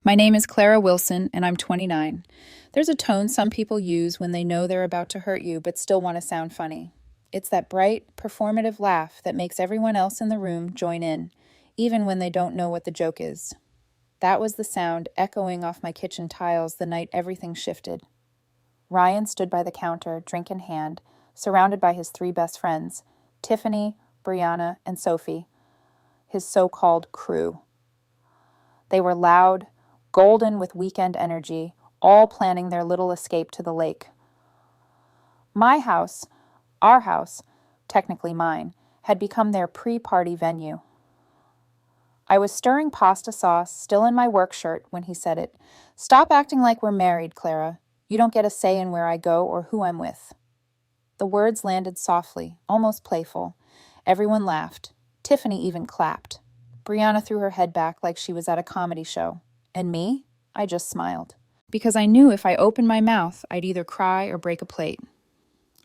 My name is Clara Wilson, and I'm 29. There's a tone some people use when they know they're about to hurt you but still want to sound funny. It's that bright, performative laugh that makes everyone else in the room join in, even when they don't know what the joke is. That was the sound echoing off my kitchen tiles the night everything shifted. Ryan stood by the counter, drink in hand, surrounded by his three best friends, Tiffany, Brianna, and Sophie, his so-called crew. They were loud, golden with weekend energy, all planning their little escape to the lake. My house, our house, technically mine, had become their pre-party venue. I was stirring pasta sauce, still in my work shirt, when he said it. "Stop acting like we're married, Clara. You don't get a say in where I go or who I'm with." The words landed softly, almost playful. Everyone laughed. Tiffany even clapped. Brianna threw her head back like she was at a comedy show. And me? I just smiled. Because I knew if I opened my mouth, I'd either cry or break a plate.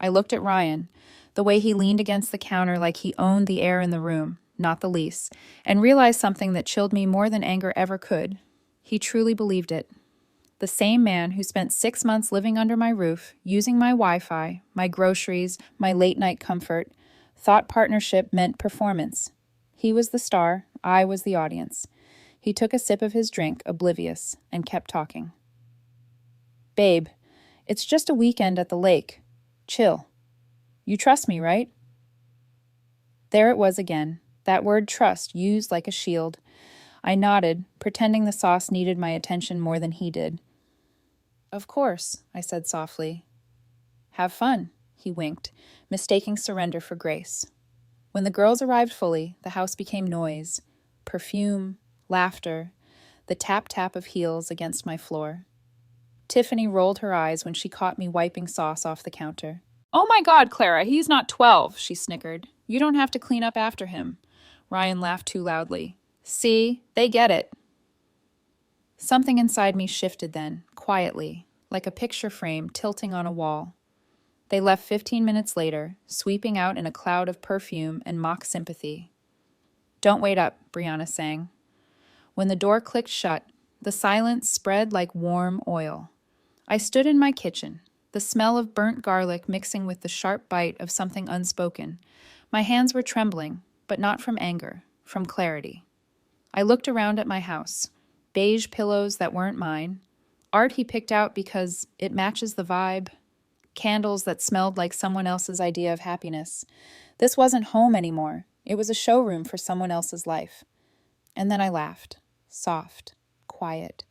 I looked at Ryan, the way he leaned against the counter like he owned the air in the room, not the lease, and realized something that chilled me more than anger ever could. He truly believed it. The same man who spent 6 months living under my roof, using my Wi-Fi, my groceries, my late-night comfort, thought partnership meant performance. He was the star, I was the audience. He took a sip of his drink, oblivious, and kept talking. "Babe, it's just a weekend at the lake. Chill. You trust me, right?" There it was again, that word trust used like a shield. I nodded, pretending the sauce needed my attention more than he did. "Of course," I said softly. "Have fun," he winked, mistaking surrender for grace. When the girls arrived fully, the house became noise, perfume, laughter, the tap-tap of heels against my floor. Tiffany rolled her eyes when she caught me wiping sauce off the counter. "Oh my God, Clara, he's not 12, she snickered. "You don't have to clean up after him." Ryan laughed too loudly. "See, they get it." Something inside me shifted then, quietly, like a picture frame tilting on a wall. They left 15 minutes later, sweeping out in a cloud of perfume and mock sympathy. "Don't wait up," Brianna sang. When the door clicked shut, the silence spread like warm oil. I stood in my kitchen, the smell of burnt garlic mixing with the sharp bite of something unspoken. My hands were trembling, but not from anger, from clarity. I looked around at my house. Beige pillows that weren't mine. Art he picked out because it matches the vibe. Candles that smelled like someone else's idea of happiness. This wasn't home anymore. It was a showroom for someone else's life. And then I laughed. Soft, quiet,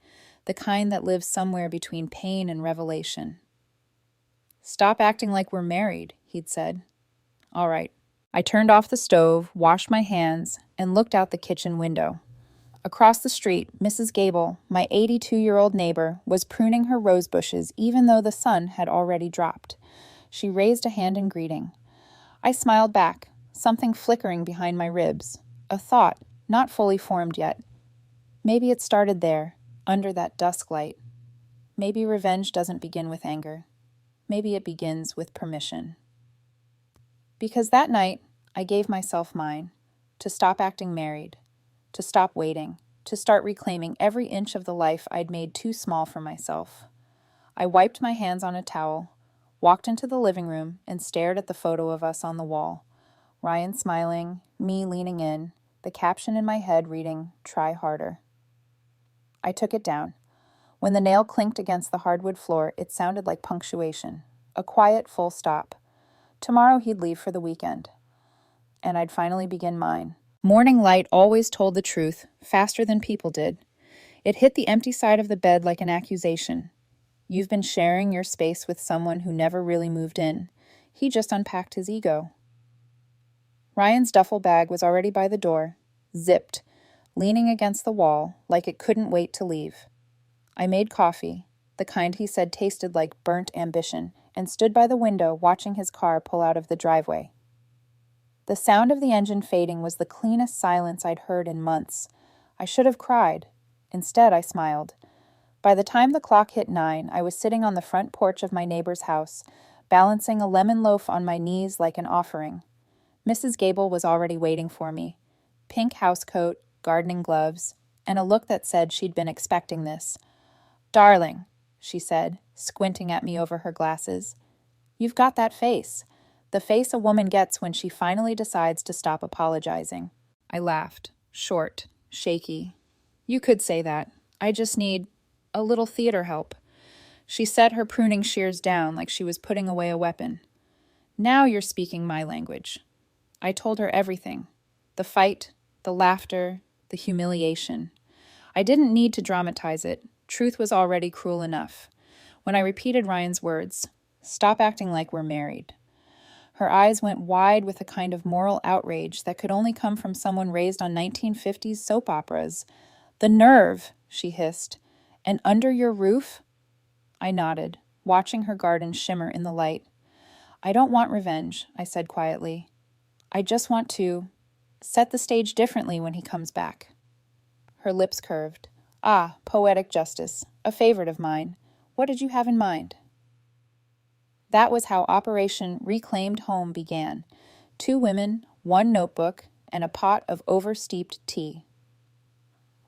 the kind that lives somewhere between pain and revelation. "Stop acting like we're married," he'd said. "All right." I turned off the stove, washed my hands, and looked out the kitchen window. Across the street, Mrs. Gable, my 82-year-old neighbor, was pruning her rose bushes even though the sun had already dropped. She raised a hand in greeting. I smiled back, something flickering behind my ribs. A thought, not fully formed yet. Maybe it started there, under that dusk light. Maybe revenge doesn't begin with anger. Maybe it begins with permission. Because that night, I gave myself mine, to stop acting married, to stop waiting, to start reclaiming every inch of the life I'd made too small for myself. I wiped my hands on a towel, walked into the living room, and stared at the photo of us on the wall. Ryan smiling, me leaning in, the caption in my head reading, "Try harder." I took it down. When the nail clinked against the hardwood floor, it sounded like punctuation, a quiet full stop. Tomorrow he'd leave for the weekend. And I'd finally begin mine. Morning light always told the truth, faster than people did. It hit the empty side of the bed like an accusation. "You've been sharing your space with someone who never really moved in. He just unpacked his ego." Ryan's duffel bag was already by the door, zipped, leaning against the wall like it couldn't wait to leave. I made coffee, the kind he said tasted like burnt ambition, and stood by the window watching his car pull out of the driveway. The sound of the engine fading was the cleanest silence I'd heard in months. I should have cried. Instead, I smiled. By the time the clock hit 9, I was sitting on the front porch of my neighbor's house, balancing a lemon loaf on my knees like an offering. Mrs. Gable was already waiting for me. Pink housecoat, gardening gloves, and a look that said she'd been expecting this. "Darling," she said, squinting at me over her glasses, "you've got that face. The face a woman gets when she finally decides to stop apologizing." I laughed, short, shaky. "You could say that. I just need a little theater help." She set her pruning shears down like she was putting away a weapon. "Now you're speaking my language." I told her everything. The fight, the laughter, the humiliation. I didn't need to dramatize it. Truth was already cruel enough. When I repeated Ryan's words, "Stop acting like we're married," her eyes went wide with a kind of moral outrage that could only come from someone raised on 1950s soap operas. "The nerve," she hissed. "And under your roof?" I nodded, watching her garden shimmer in the light. "I don't want revenge," I said quietly. "I just want to set the stage differently when he comes back." Her lips curved. "Ah, poetic justice, a favorite of mine. What did you have in mind?" That was how Operation Reclaimed Home began. 2 women, 1 notebook, and a pot of oversteeped tea.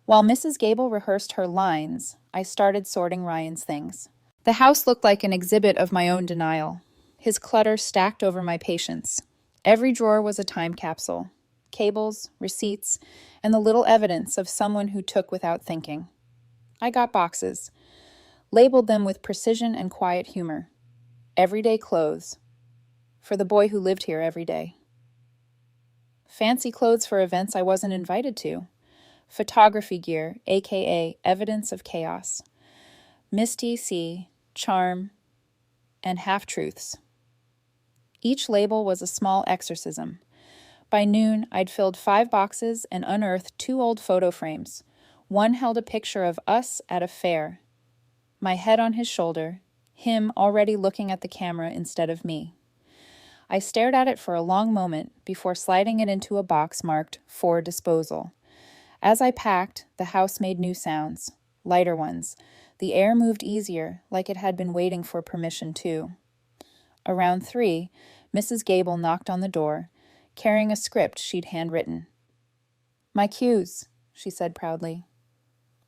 While Mrs. Gable rehearsed her lines, I started sorting Ryan's things. The house looked like an exhibit of my own denial, his clutter stacked over my patience. Every drawer was a time capsule. Cables, receipts, and the little evidence of someone who took without thinking. I got boxes, labeled them with precision and quiet humor. Everyday clothes, for the boy who lived here every day. Fancy clothes for events I wasn't invited to. Photography gear, aka evidence of chaos. Misty sea, charm, and half-truths. Each label was a small exorcism. By noon, I'd filled 5 boxes and unearthed 2 old photo frames. One held a picture of us at a fair, my head on his shoulder, him already looking at the camera instead of me. I stared at it for a long moment before sliding it into a box marked "for disposal." As I packed, the house made new sounds, lighter ones. The air moved easier, like it had been waiting for permission too. Around 3, Mrs. Gable knocked on the door, carrying a script she'd handwritten. "My cues," she said proudly.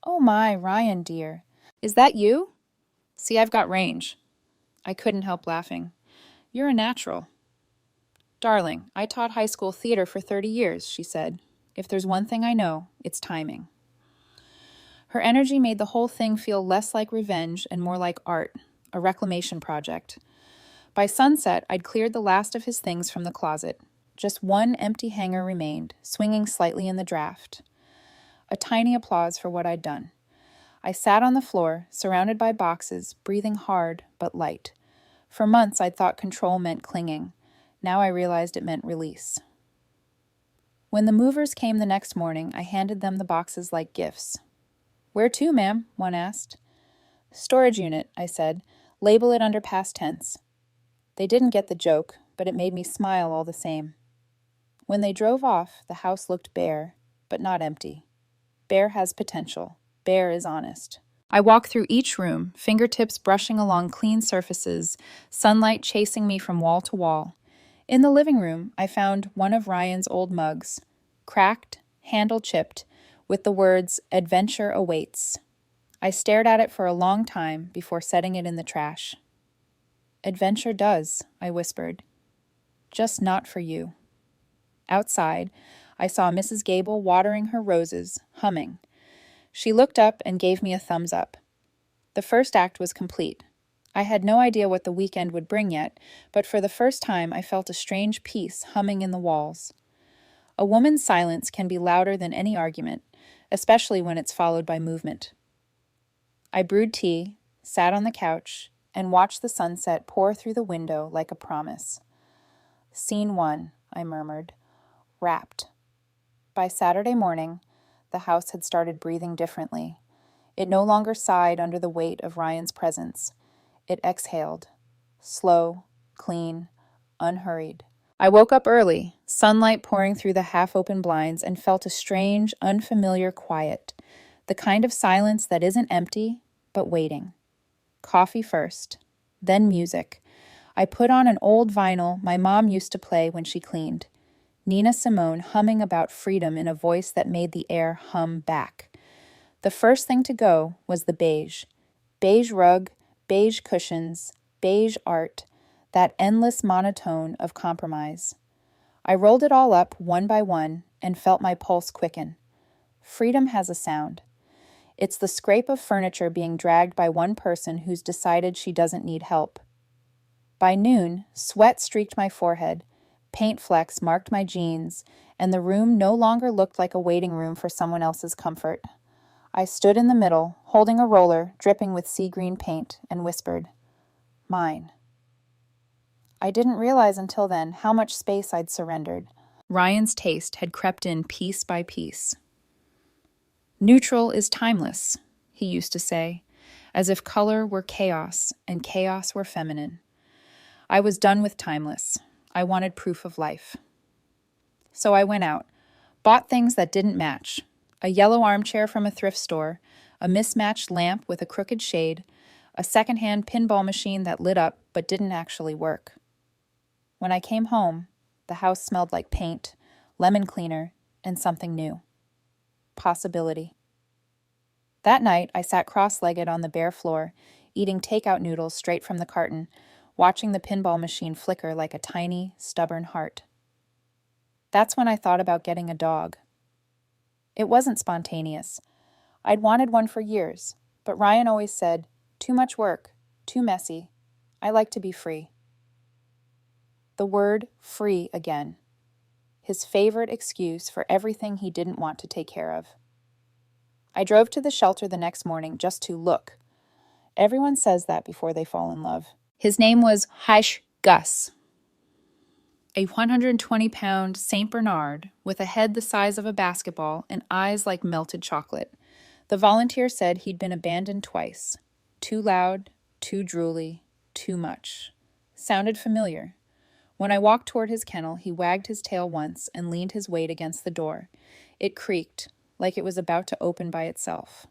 "Oh my, Ryan dear. Is that you? See, I've got range." I couldn't help laughing. "You're a natural." "Darling, I taught high school theater for 30 years, she said. "If there's one thing I know, it's timing." Her energy made the whole thing feel less like revenge and more like art, a reclamation project. By sunset, I'd cleared the last of his things from the closet. Just one empty hanger remained, swinging slightly in the draft. A tiny applause for what I'd done. I sat on the floor, surrounded by boxes, breathing hard but light. For months, I'd thought control meant clinging. Now I realized it meant release. When the movers came the next morning, I handed them the boxes like gifts. "Where to, ma'am?" one asked. "Storage unit," I said. "Label it under past tense." They didn't get the joke, but it made me smile all the same. When they drove off, the house looked bare, but not empty. Bare has potential. Bare is honest. I walked through each room, fingertips brushing along clean surfaces, sunlight chasing me from wall to wall. In the living room, I found one of Ryan's old mugs, cracked, handle chipped, with the words, "Adventure awaits." I stared at it for a long time before setting it in the trash. "Adventure does," I whispered. "Just not for you." Outside, I saw Mrs. Gable watering her roses, humming. She looked up and gave me a thumbs up. The first act was complete. I had no idea what the weekend would bring yet, but for the first time I felt a strange peace humming in the walls. A woman's silence can be louder than any argument, especially when it's followed by movement. I brewed tea, sat on the couch, and watched the sunset pour through the window like a promise. "Scene 1, I murmured. "Wrapped." By Saturday morning, the house had started breathing differently. It no longer sighed under the weight of Ryan's presence. It exhaled. Slow, clean, unhurried. I woke up early, sunlight pouring through the half-open blinds, and felt a strange, unfamiliar quiet, the kind of silence that isn't empty, but waiting. Coffee first, then music. I put on an old vinyl my mom used to play when she cleaned. Nina Simone humming about freedom in a voice that made the air hum back. The first thing to go was the beige. Beige rug, beige cushions, beige art, that endless monotone of compromise. I rolled it all up one by one and felt my pulse quicken. Freedom has a sound. It's the scrape of furniture being dragged by one person who's decided she doesn't need help. By noon, sweat streaked my forehead, paint flecks marked my jeans, and the room no longer looked like a waiting room for someone else's comfort. I stood in the middle, holding a roller dripping with sea green paint, and whispered, "Mine." I didn't realize until then how much space I'd surrendered. Ryan's taste had crept in piece by piece. "Neutral is timeless," he used to say, as if color were chaos and chaos were feminine. I was done with timeless. I wanted proof of life. So I went out, bought things that didn't match: a yellow armchair from a thrift store, a mismatched lamp with a crooked shade, a secondhand pinball machine that lit up but didn't actually work. When I came home, the house smelled like paint, lemon cleaner, and something new. Possibility. That night, I sat cross-legged on the bare floor, eating takeout noodles straight from the carton, watching the pinball machine flicker like a tiny, stubborn heart. That's when I thought about getting a dog. It wasn't spontaneous. I'd wanted one for years, but Ryan always said, "Too much work, too messy. I like to be free." The word free again. His favorite excuse for everything he didn't want to take care of. I drove to the shelter the next morning just to look. Everyone says that before they fall in love. His name was Gus, a 120-pound St. Bernard with a head the size of a basketball and eyes like melted chocolate. The volunteer said he'd been abandoned twice. Too loud, too drooly, too much. Sounded familiar. When I walked toward his kennel, he wagged his tail once and leaned his weight against the door. It creaked, like it was about to open by itself.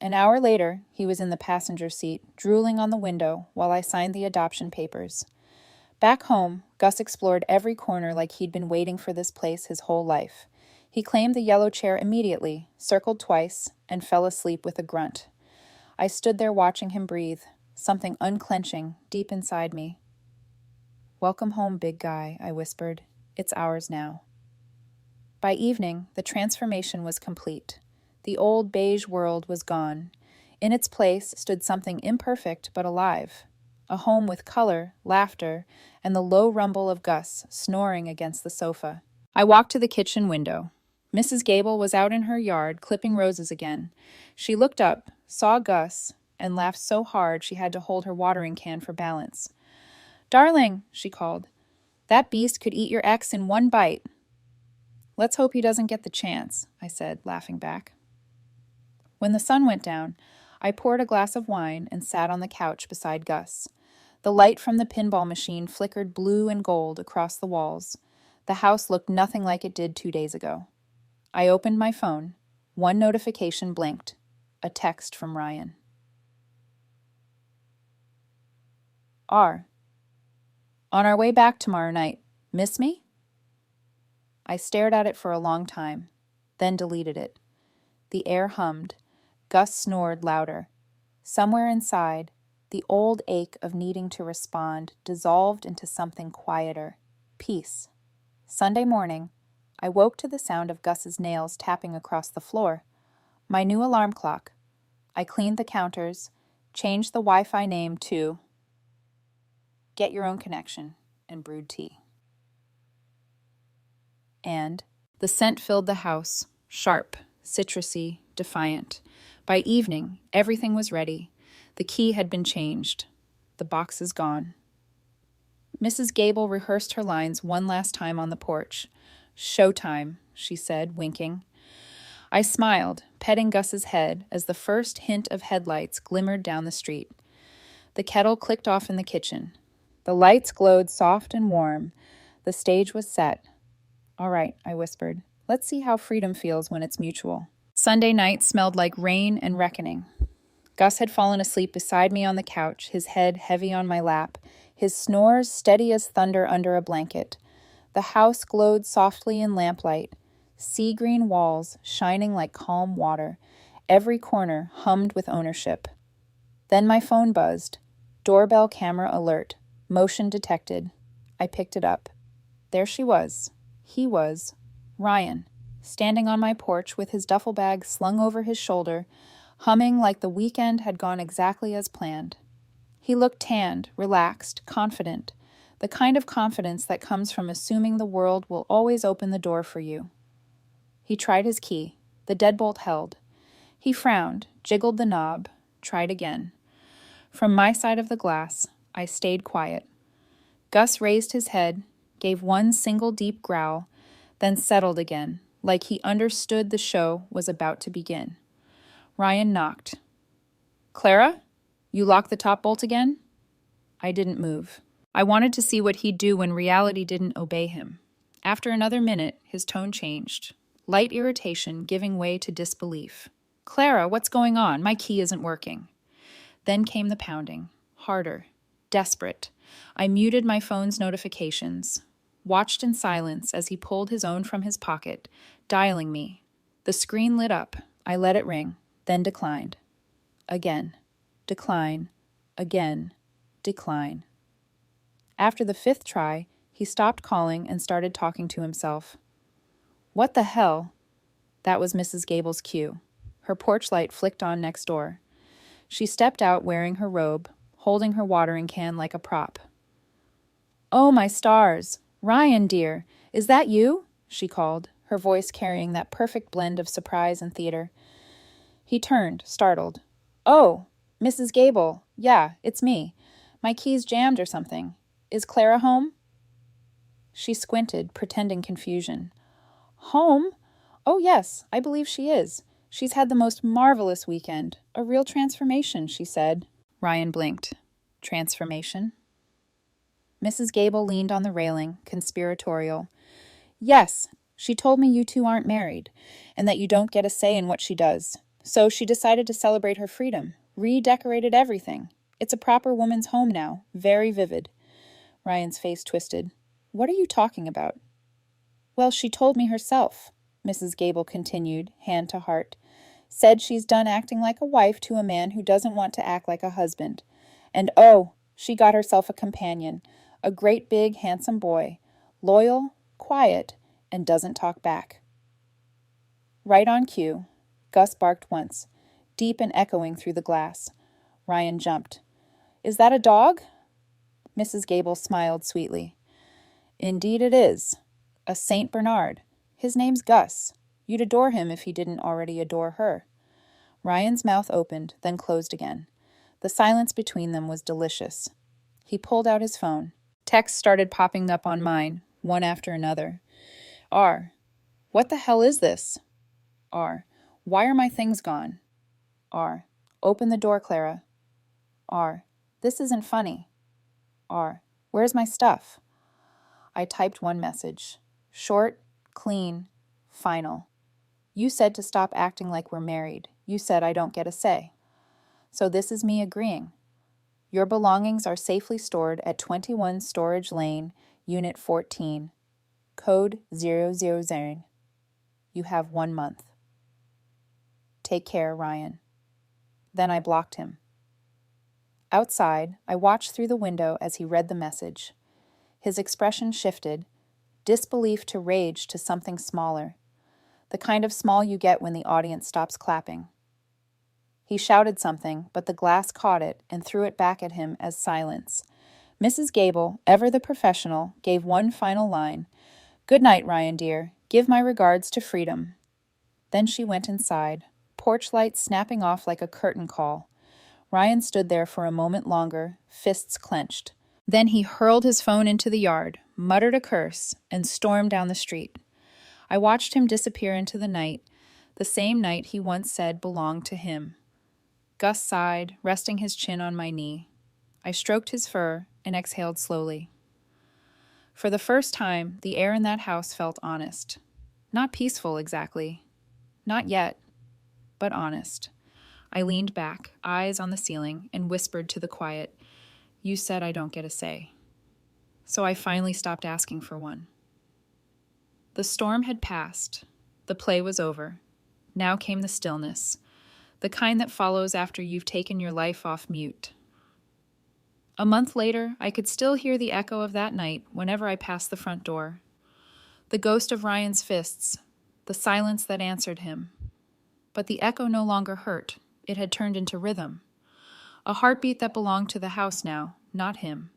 An hour later, he was in the passenger seat, drooling on the window while I signed the adoption papers. Back home, Gus explored every corner like he'd been waiting for this place his whole life. He claimed the yellow chair immediately, circled twice, and fell asleep with a grunt. I stood there watching him breathe, something unclenching deep inside me. "Welcome home, big guy," I whispered. "It's ours now." By evening, the transformation was complete. The old beige world was gone. In its place stood something imperfect but alive. A home with color, laughter, and the low rumble of Gus snoring against the sofa. I walked to the kitchen window. Mrs. Gable was out in her yard clipping roses again. She looked up, saw Gus, and laughed so hard she had to hold her watering can for balance. "Darling," she called, "that beast could eat your ex in one bite." "Let's hope he doesn't get the chance," I said, laughing back. When the sun went down, I poured a glass of wine and sat on the couch beside Gus. The light from the pinball machine flickered blue and gold across the walls. The house looked nothing like it did 2 days ago. I opened my phone. One notification blinked. A text from Ryan. R. On our way back tomorrow night. Miss me? I stared at it for a long time, then deleted it. The air hummed. Gus snored louder. Somewhere inside, the old ache of needing to respond dissolved into something quieter. Peace. Sunday morning, I woke to the sound of Gus's nails tapping across the floor. My new alarm clock. I cleaned the counters, changed the Wi-Fi name to Get Your Own Connection, and brewed tea. And the scent filled the house, sharp, citrusy, defiant. By evening, everything was ready. The key had been changed. The boxes gone. Mrs. Gable rehearsed her lines one last time on the porch. "Showtime," she said, winking. I smiled, petting Gus's head as the first hint of headlights glimmered down the street. The kettle clicked off in the kitchen. The lights glowed soft and warm. The stage was set. "All right," I whispered. "Let's see how freedom feels when it's mutual." Sunday night smelled like rain and reckoning. Gus had fallen asleep beside me on the couch, his head heavy on my lap, his snores steady as thunder under a blanket. The house glowed softly in lamplight, sea green walls shining like calm water, Every corner hummed with ownership. Then my phone buzzed. Doorbell camera alert. Motion detected. I picked it up. There she was. He was. Ryan, standing on my porch with his duffel bag slung over his shoulder, humming like the weekend had gone exactly as planned. He looked tanned, relaxed, confident, the kind of confidence that comes from assuming the world will always open the door for you. He tried his key. The deadbolt held. He frowned, jiggled the knob, tried again. From my side of the glass, I stayed quiet. Gus raised his head, gave one single deep growl, then settled again, like he understood the show was about to begin. Ryan knocked. "Clara, you locked the top bolt again?" I didn't move. I wanted to see what he'd do when reality didn't obey him. After another minute, his tone changed. Light irritation giving way to disbelief. "Clara, what's going on? My key isn't working." Then came the pounding. Harder. Desperate. I muted my phone's notifications. Watched in silence as he pulled his own from his pocket, dialing me. The screen lit up. I let it ring, then declined. Again. Decline. Again. Decline. After the 5th try, he stopped calling and started talking to himself. "What the hell?" That was Mrs. Gable's cue. Her porch light flicked on next door. She stepped out wearing her robe, holding her watering can like a prop. "Oh, my stars! Ryan, dear, is that you?" she called, her voice carrying that perfect blend of surprise and theater. He turned, startled. "Oh, Mrs. Gable, yeah, it's me. My key's jammed or something. Is Clara home?" She squinted, pretending confusion. "Home? Oh, yes, I believe she is. She's had the most marvelous weekend. A real transformation," she said. Ryan blinked. Transformation? Mrs. Gable leaned on the railing, conspiratorial. "Yes, she told me you two aren't married, and that you don't get a say in what she does. So she decided to celebrate her freedom, redecorated everything. It's a proper woman's home now, very vivid." Ryan's face twisted. "What are you talking about?" "Well, she told me herself," Mrs. Gable continued, hand to heart. "Said she's done acting like a wife to a man who doesn't want to act like a husband. And oh, she got herself a companion, a great big handsome boy, loyal, quiet, and doesn't talk back." Right on cue, Gus barked once, deep and echoing through the glass. Ryan jumped. "Is that a dog?" Mrs. Gable smiled sweetly. "Indeed it is. A Saint Bernard. His name's Gus. You'd adore him if he didn't already adore her." Ryan's mouth opened, then closed again. The silence between them was delicious. He pulled out his phone. Texts started popping up on mine, one after another. R. What the hell is this? R. Why are my things gone? R. Open the door, Clara. R. This isn't funny. R. Where's my stuff? I typed one message. Short, clean, final. "You said to stop acting like we're married. You said I don't get a say. So this is me agreeing. Your belongings are safely stored at 21 Storage Lane, Unit 14, Code 000. You have 1 month. Take care, Ryan." Then I blocked him. Outside, I watched through the window as he read the message. His expression shifted, disbelief to rage to something smaller, the kind of small you get when the audience stops clapping. He shouted something, but the glass caught it and threw it back at him as silence. Mrs. Gable, ever the professional, gave one final line. "Good night, Ryan dear. Give my regards to Freedom." Then she went inside, porch light snapping off like a curtain call. Ryan stood there for a moment longer, fists clenched. Then he hurled his phone into the yard, muttered a curse, and stormed down the street. I watched him disappear into the night, the same night he once said belonged to him. Gus sighed, resting his chin on my knee. I stroked his fur and exhaled slowly. For the first time, the air in that house felt honest. Not peaceful, exactly. Not yet, but honest. I leaned back, eyes on the ceiling, and whispered to the quiet, "You said I don't get a say." So I finally stopped asking for one. The storm had passed. The play was over. Now came the stillness. the kind that follows after you've taken your life off mute. A month later, I could still hear the echo of that night whenever I passed the front door. The ghost of Ryan's fists, the silence that answered him. But the echo no longer hurt. It had turned into rhythm. A heartbeat that belonged to the house now, not him.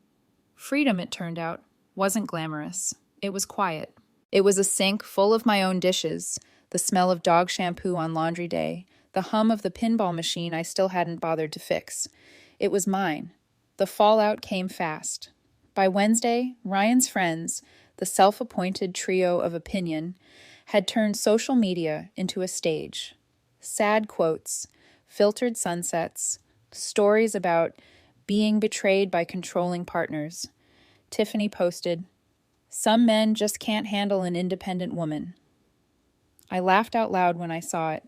Freedom, it turned out, wasn't glamorous. It was quiet. It was a sink full of my own dishes, the smell of dog shampoo on laundry day, the hum of the pinball machine I still hadn't bothered to fix. It was mine. The fallout came fast. By Wednesday, Ryan's friends, the self-appointed trio of opinion, had turned social media into a stage. Sad quotes, filtered sunsets, stories about being betrayed by controlling partners. Tiffany posted, "Some men just can't handle an independent woman." I laughed out loud when I saw it.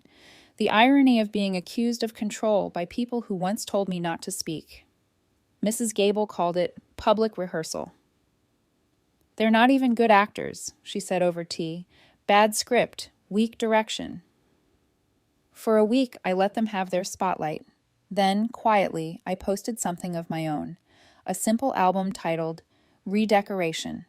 The irony of being accused of control by people who once told me not to speak. Mrs. Gable called it public rehearsal. "They're not even good actors," she said over tea. "Bad script, weak direction." For a week, I let them have their spotlight. Then, quietly, I posted something of my own, a simple album titled Redecoration.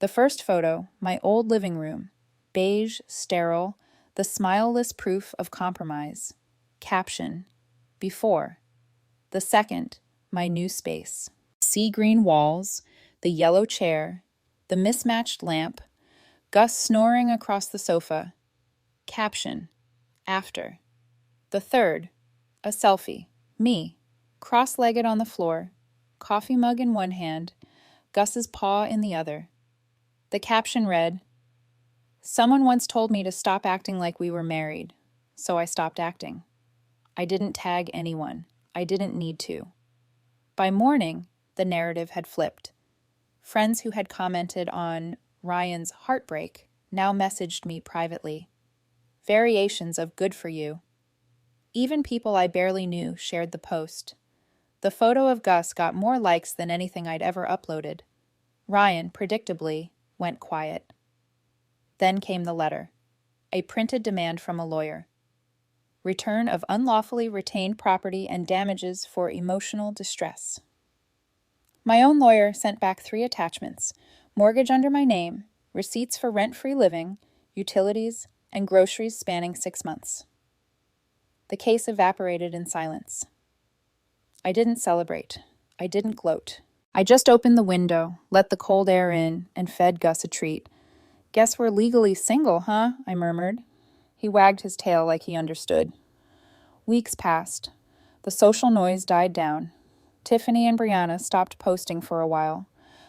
The first photo, my old living room, beige, sterile, the smileless proof of compromise. Caption, before. The second, my new space. Sea green walls, the yellow chair, the mismatched lamp, Gus snoring across the sofa. Caption, after. The third, a selfie, me, cross-legged on the floor, coffee mug in one hand, Gus's paw in the other. The caption read, "Someone once told me to stop acting like we were married, so I stopped acting. I didn't tag anyone. I didn't need to." By morning, the narrative had flipped. Friends who had commented on Ryan's heartbreak now messaged me privately. Variations of good for you. Even people I barely knew shared the post. The photo of Gus got more likes than anything I'd ever uploaded. Ryan, predictably, went quiet. Then came the letter. A printed demand from a lawyer. Return of unlawfully retained property and damages for emotional distress. My own lawyer sent back 3 attachments: mortgage under my name, receipts for rent-free living, utilities, and groceries spanning 6 months. The case evaporated in silence. I didn't celebrate. I didn't gloat. I just opened the window, let the cold air in, and fed Gus a treat. "Guess we're legally single, huh?" I murmured. He wagged his tail like he understood. Weeks passed. The social noise died down. Tiffany and Brianna stopped posting for a while.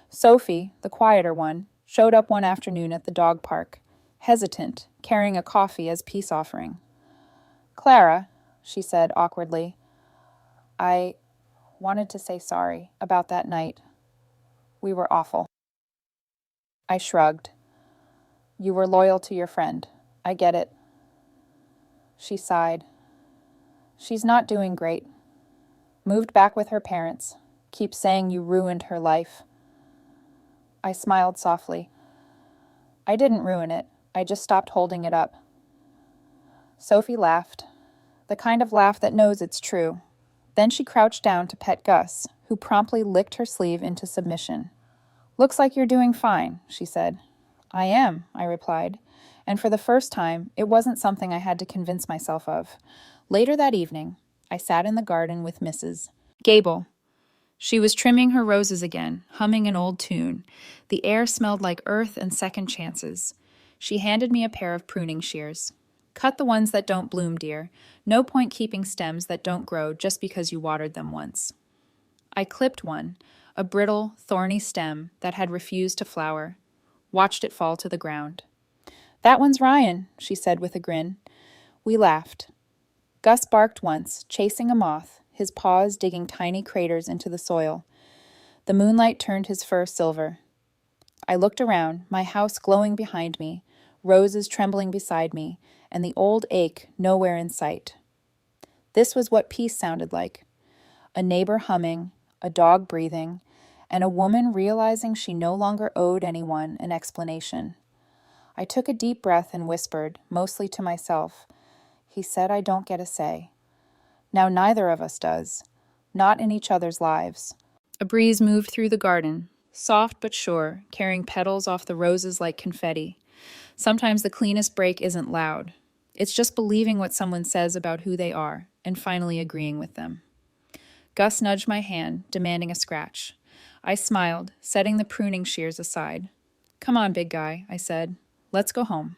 Sophie, the quieter one, showed up one afternoon at the dog park, hesitant, carrying a coffee as peace offering. "Clara," she said awkwardly, "I wanted to say sorry about that night. We were awful." I shrugged. "You were loyal to your friend. I get it." She sighed. "She's not doing great. Moved back with her parents. Keeps saying you ruined her life." I smiled softly. "I didn't ruin it. I just stopped holding it up." Sophie laughed, the kind of laugh that knows it's true. Then she crouched down to pet Gus, who promptly licked her sleeve into submission. "Looks like you're doing fine," she said. "I am," I replied, and for the first time, it wasn't something I had to convince myself of. Later that evening, I sat in the garden with Mrs. Gable. She was trimming her roses again, humming an old tune. The air smelled like earth and second chances. She handed me a pair of pruning shears. "Cut the ones that don't bloom, dear. No point keeping stems that don't grow just because you watered them once." I clipped one, a brittle, thorny stem that had refused to flower. Watched it fall to the ground. "That one's Ryan," she said with a grin. We laughed. Gus barked once, chasing a moth, his paws digging tiny craters into the soil. The moonlight turned his fur silver. I looked around, my house glowing behind me, roses trembling beside me, and the old ache nowhere in sight. This was what peace sounded like. A neighbor humming, a dog breathing, and a woman realizing she no longer owed anyone an explanation. I took a deep breath and whispered, mostly to myself, "He said I don't get a say." Now neither of us does. Not in each other's lives. A breeze moved through the garden, soft but sure, carrying petals off the roses like confetti. Sometimes the cleanest break isn't loud. It's just believing what someone says about who they are and finally agreeing with them. Gus nudged my hand, demanding a scratch. I smiled, setting the pruning shears aside. "Come on, big guy," I said. "Let's go home."